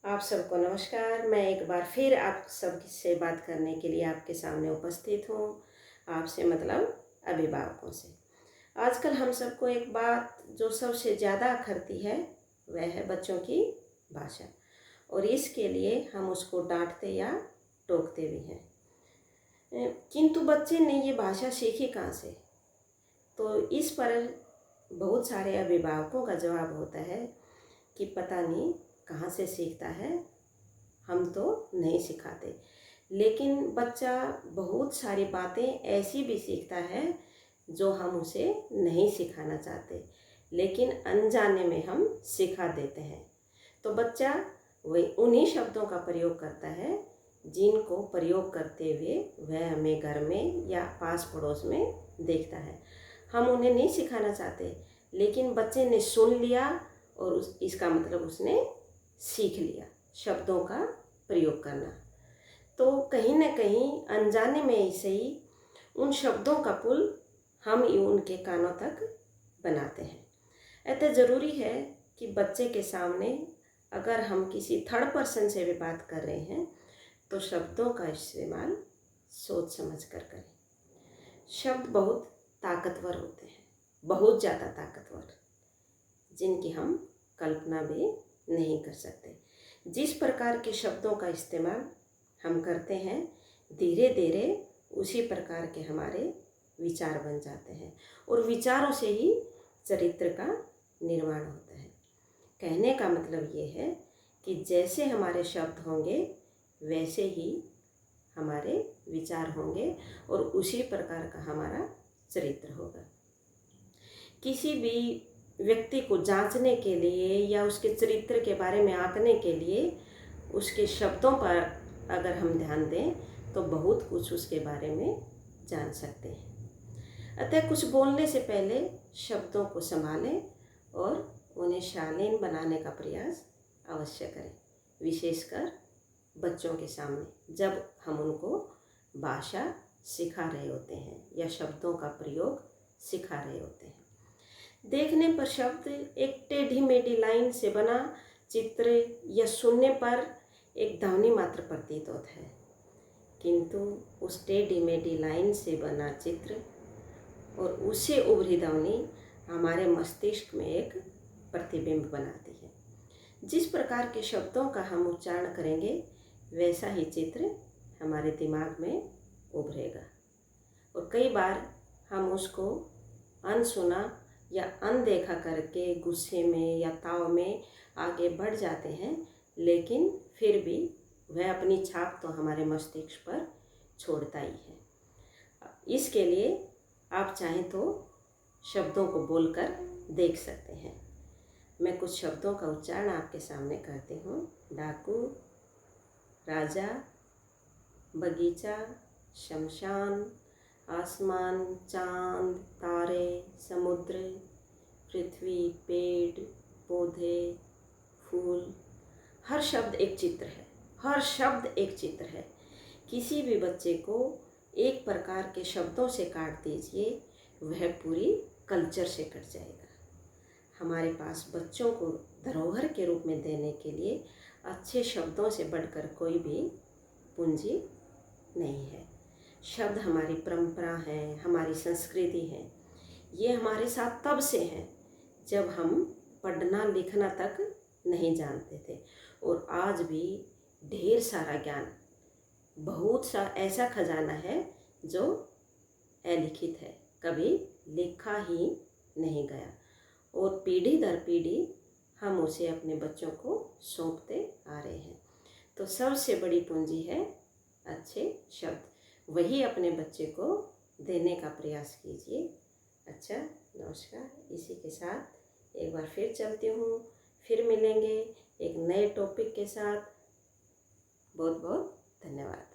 आप सबको नमस्कार। मैं एक बार फिर आप सब से बात करने के लिए आपके सामने उपस्थित हूँ। आपसे मतलब अभिभावकों से। आजकल हम सबको एक बात जो सबसे ज़्यादा अखरती है वह है बच्चों की भाषा, और इसके लिए हम उसको डांटते या टोकते भी हैं। किंतु बच्चे ने ये भाषा सीखी कहाँ से? तो इस पर बहुत सारे अभिभावकों का जवाब होता है कि पता नहीं कहाँ से सीखता है, हम तो नहीं सिखाते। लेकिन बच्चा बहुत सारी बातें ऐसी भी सीखता है जो हम उसे नहीं सिखाना चाहते, लेकिन अनजाने में हम सिखा देते हैं। तो बच्चा वही उन्हीं शब्दों का प्रयोग करता है जिनको प्रयोग करते हुए वह हमें घर में या पास पड़ोस में देखता है। हम उन्हें नहीं सिखाना चाहते, लेकिन बच्चे ने सुन लिया और इसका मतलब उसने सीख लिया शब्दों का प्रयोग करना। तो कहीं न कहीं अनजाने में ऐसे ही उन शब्दों का पुल हम ही उनके कानों तक बनाते हैं। अतः ज़रूरी है कि बच्चे के सामने अगर हम किसी थर्ड पर्सन से भी बात कर रहे हैं तो शब्दों का इस्तेमाल सोच समझ कर करें। शब्द बहुत ताकतवर होते हैं, बहुत ज़्यादा ताकतवर, जिनकी हम कल्पना भी नहीं कर सकते। जिस प्रकार के शब्दों का इस्तेमाल हम करते हैं, धीरे धीरे उसी प्रकार के हमारे विचार बन जाते हैं, और विचारों से ही चरित्र का निर्माण होता है। कहने का मतलब ये है कि जैसे हमारे शब्द होंगे वैसे ही हमारे विचार होंगे, और उसी प्रकार का हमारा चरित्र होगा। किसी भी व्यक्ति को जांचने के लिए या उसके चरित्र के बारे में आंकने के लिए उसके शब्दों पर अगर हम ध्यान दें तो बहुत कुछ उसके बारे में जान सकते हैं। अतः कुछ बोलने से पहले शब्दों को संभालें और उन्हें शालीन बनाने का प्रयास अवश्य करें, विशेषकर बच्चों के सामने जब हम उनको भाषा सिखा रहे होते हैं या शब्दों का प्रयोग सिखा रहे होते हैं। देखने पर शब्द एक टेढ़ी मेढ़ी लाइन से बना चित्र या सुनने पर एक ध्वनि मात्र प्रतीत होता है, किंतु उस टेढ़ी मेढ़ी लाइन से बना चित्र और उससे उभरी ध्वनि हमारे मस्तिष्क में एक प्रतिबिंब बनाती है। जिस प्रकार के शब्दों का हम उच्चारण करेंगे वैसा ही चित्र हमारे दिमाग में उभरेगा, और कई बार हम उसको अनसुना या अनदेखा करके गुस्से में या ताव में आगे बढ़ जाते हैं, लेकिन फिर भी वह अपनी छाप तो हमारे मस्तिष्क पर छोड़ता ही है। इसके लिए आप चाहें तो शब्दों को बोलकर देख सकते हैं। मैं कुछ शब्दों का उच्चारण आपके सामने करती हूँ। डाकू, राजा, बगीचा, शमशान, आसमान, चांद, तारे, समुद्र, पृथ्वी, पेड़, पौधे, फूल। हर शब्द एक चित्र है, हर शब्द एक चित्र है। किसी भी बच्चे को एक प्रकार के शब्दों से काट दीजिए, वह पूरी कल्चर से कट जाएगा। हमारे पास बच्चों को धरोहर के रूप में देने के लिए अच्छे शब्दों से बढ़कर कोई भी पूंजी नहीं है। शब्द हमारी परंपरा है, हमारी संस्कृति है। ये हमारे साथ तब से हैं जब हम पढ़ना लिखना तक नहीं जानते थे, और आज भी ढेर सारा ज्ञान, बहुत सा ऐसा खजाना है जो अलिखित है, कभी लिखा ही नहीं गया, और पीढ़ी दर पीढ़ी हम उसे अपने बच्चों को सौंपते आ रहे हैं। तो सबसे बड़ी पूंजी है अच्छे शब्द, वही अपने बच्चे को देने का प्रयास कीजिए। अच्छा, नमस्कार। इसी के साथ एक बार फिर चलती हूँ, फिर मिलेंगे एक नए टॉपिक के साथ। बहुत बहुत धन्यवाद।